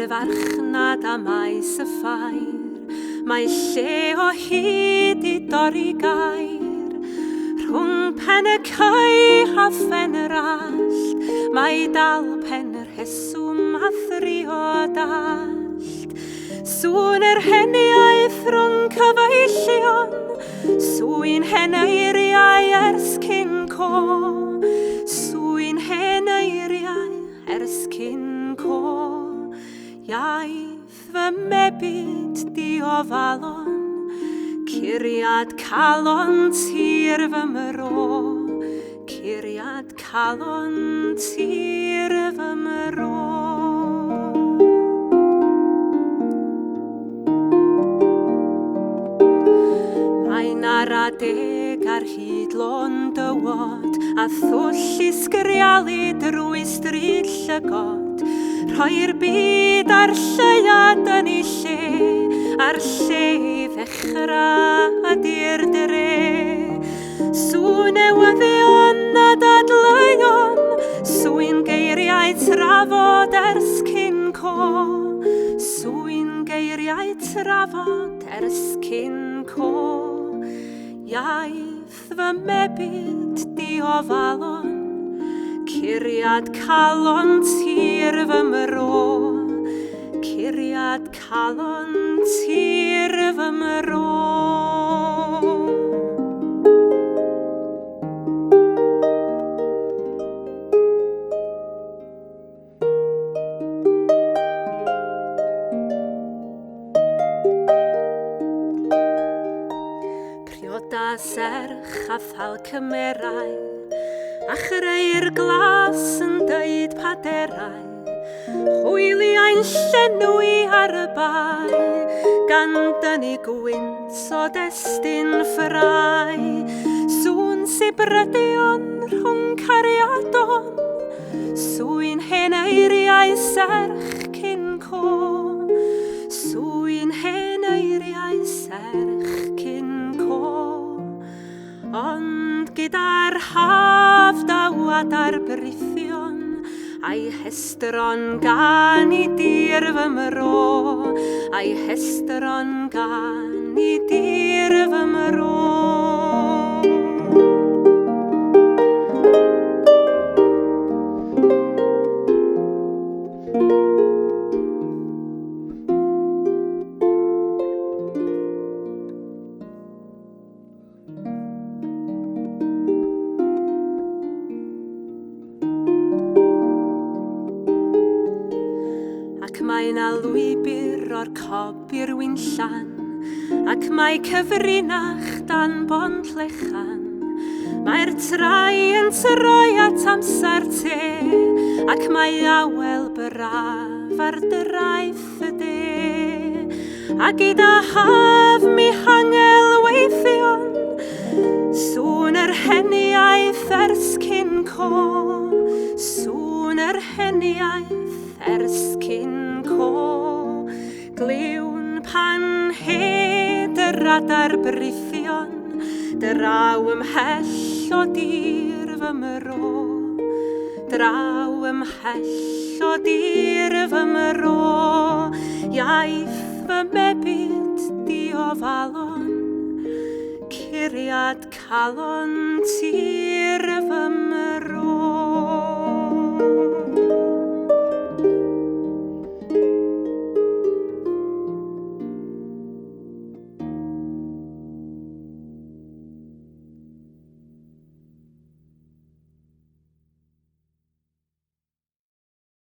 farchnad a maes y ffair, mae lle o hyd I dorri gair. Rhwng pen y cae a phen yr allt, mae dal pen yr heswm a thrio dallt. Sŵn yr heniaeth rhwng cyfeillion, sŵn heneiriau ers cyn co. Sŵn heneiriau ers cyn co. Iaith fy mebyd diofalon, curiad calon tir fy myro. Curiad calon tir fy myro. Mae'n aradeg ar hyd lôn dywod, a thwll I sgrialu drwy stryd llygod. Rhoi'r byd ar lleiad yn ei lle, ar lle I ddechrau di'r dre. Sŵn newyddion a dadleuon, sŵn geiriau trafod ers cyn co. Sŵn geiriau trafod ers cyn co. Iaith fy mebyd diofalon, curiad calon tir fy myro. Curiad calon tir fy myro. Priodas serch a thal cymerau, a chreu'r glas yn dweud paderau. Hwyliau'n llenwi ar y bai, gan dynnu gwynt o destun ffrai. Sŵn sibrydion rhwng cariadon, sŵn heneiriau serch cyn co. Sŵn heneiriau serch cyn co. Ond gyda'r haf dawad ar brithion, a'i hestron gan I dir fy myro. A'i hestron gan I dir fy myro. Ac mae na lwybr o'r cob i'r wynllan, ac mae cyfrinach dan bont lechan. Mae'r trai yn troi at amser te, ac mae awel braf ar draeth y de. A gyda haf mi hangel weithion, sŵn yr heniaeth ers cyn co. Sŵn yr heniaeth ers cyn co. Gliwn pan hed yr radar brithion, draw ymhell o dir fy myro. Draw ymhell o dir fy myro. Iaith fy mebyd diofalon, curiad calon tir fy myro.